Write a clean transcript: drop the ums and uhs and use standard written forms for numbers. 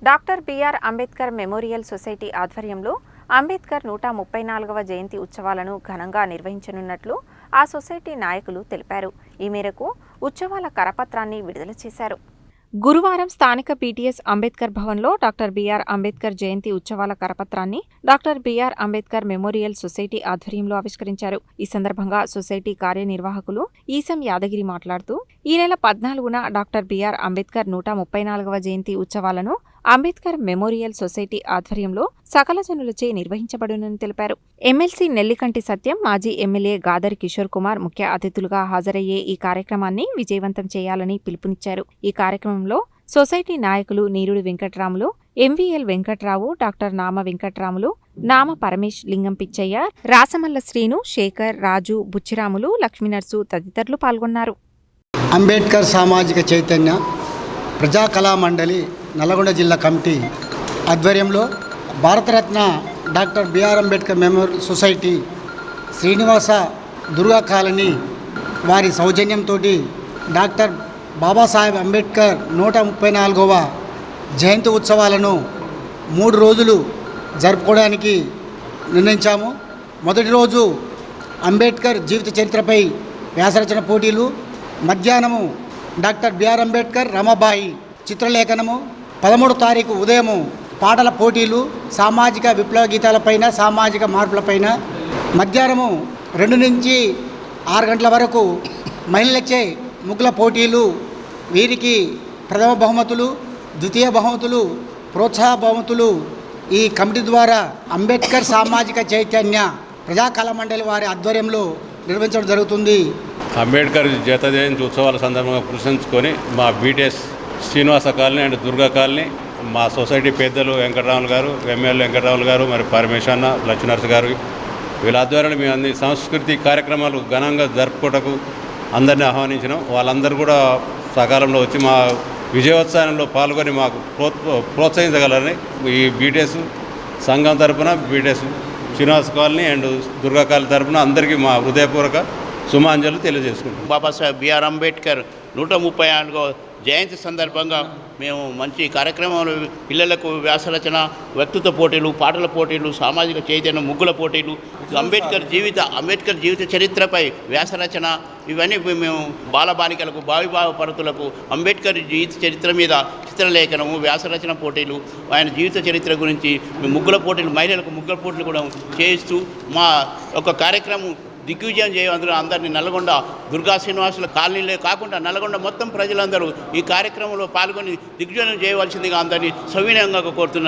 Doctor B R Ambedkar memorial society ఆధ్వర్యంలో అంబేద్కర్ 134వ జయంతి ఉత్సవాలను ఘనంగా నిర్వహించనున్నట్లు ఆ సొసైటీ నాయకులు తెలిపారు. ఈ మేరకు ఉత్సవాల కరపత్రాన్ని విడుదల చేశారు. గురువారం స్థానిక పీటీఎస్ అంబేద్కర్ భవన్లో డాక్టర్ బిఆర్ అంబేద్కర్ జయంతి ఉత్సవాల కరపత్రాన్ని doctor B R Ambedkar memorial society ఆధ్వర్యంలో ఆవిష్కరించారు. ఈ సందర్భంగా సొసైటీ కార్యనిర్వాహకులు ఈసం యాదగిరి మాట్లాడుతూ, ఈ నెల 14న డాక్టర్ బిఆర్ అంబేద్కర్ 134వ జయంతి ఉత్సవాలను అంబేద్కర్ మెమోరియల్ సొసైటీ ఆధ్వర్యంలో సకల జనులచే నిర్వహించబడునని తెలిపారు. ఎమ్మెల్సీ నెల్లికంటి సత్యం, మాజీ ఎమ్మెల్యే గాదరి కిషోర్ కుమార్ ముఖ్య అతిథులుగా హాజరయ్యే ఈ కార్యక్రమాన్ని విజయవంతం చేయాలని పిలుపునిచ్చారు. ఈ కార్యక్రమంలో సొసైటీ నాయకులు నీరుడి వెంకట్రాములు, ఎంవీఎల్ వెంకట్రావు, డాక్టర్ నామ వెంకట్రాములు, నామ పరమేశ్, లింగం పిచ్చయ్య, రాసమల్ల శ్రీను, శేఖర్, రాజు, బుచ్చిరాములు, లక్ష్మీనర్సు తదితరులు పాల్గొన్నారు. అంబేద్కర్ సామాజిక చైతన్య ప్రజా కళా మండలి నల్లగొండ జిల్లా కమిటీ ఆధ్వర్యంలో Bharat Ratna doctor B R Ambedkar memorial society Srinivasa Durga colony వారి సౌజన్యంతో డాక్టర్ బాబాసాహెబ్ అంబేద్కర్ 134వ జయంతి ఉత్సవాలను 3 రోజులు జరుపుకోవడానికి నిర్ణయించాము. మొదటి రోజు అంబేద్కర్ జీవిత చరిత్రపై వ్యాసరచన పోటీలు, మధ్యాహ్నము డాక్టర్ బిఆర్ అంబేద్కర్ రమాబాయి చిత్రలేఖనము, 13వ తారీఖు ఉదయము పాటల పోటీలు, సామాజిక విప్లవ గీతాలపైన, సామాజిక మార్పులపైన, మధ్యాహ్నము 2 నుంచి 6 గంటల వరకు మహిళలచే ముగ్గుల పోటీలు, వీరికి ప్రథమ బహుమతులు, ద్వితీయ బహుమతులు, ప్రోత్సాహ బహుమతులు ఈ కమిటీ ద్వారా అంబేద్కర్ సామాజిక చైతన్య ప్రజాకళా మండలి వారి ఆధ్వర్యంలో నిర్వహించడం జరుగుతుంది. అంబేద్కర్ జయంతి ఉత్సవాల సందర్భంగా ప్రశంసించుకొని మా BTS Srinivasa colony and Durga colony, మా సొసైటీ పెద్దలు వెంకటరాములు గారు, ఎమ్మెల్యే వెంకటరాములు గారు, మరి పరమేశ్వర, లక్ష్మీనరసు గారు, వీళ్ళ ఆధ్వర్యంలో మేము అన్ని సంస్కృతి కార్యక్రమాలు ఘనంగా జరుపుకోవటకు అందరినీ ఆహ్వానించినాం. వాళ్ళందరూ కూడా సకాలంలో వచ్చి మా విజయోత్సవంలో పాల్గొని మాకు ప్రోత్సహించగలరని ఈ బీటీఎస్ సంఘం తరఫున, BTS Srinivasa colony and Durga colony తరఫున అందరికీ మా హృదయపూర్వక సుమాంజలు తెలియజేసుకుంటాం. బాబాసాహెబ్ బిఆర్ అంబేద్కర్ 134వ జయంతి సందర్భంగా మేము మంచి కార్యక్రమాలు, పిల్లలకు వ్యాసరచన, వ్యక్తిత్వ పోటీలు, పాటల పోటీలు, సామాజిక చైతన్యం, ముగ్గుల పోటీలు, అంబేద్కర్ జీవిత చరిత్రపై వ్యాసరచన, ఇవన్నీ మేము బాలబాలికలకు, భావిభావపరుతులకు అంబేద్కర్ జీవిత చరిత్ర మీద చిత్రలేఖనము, వ్యాసరచన పోటీలు, ఆయన జీవిత చరిత్ర గురించి ముగ్గుల పోటీలు, మహిళలకు ముగ్గుల పోటీలు కూడా చేయిస్తూ మా ఒక కార్యక్రమం దిగ్విజయం చేయడం అందరినీ నల్గొండ దుర్గా శ్రీనివాసుల కాలనీలే కాకుండా నల్గొండ మొత్తం ప్రజలందరూ ఈ కార్యక్రమంలో పాల్గొని దిగ్విజయం చేయవలసిందిగా అందరినీ సవినయంగా కోరుతున్నారు.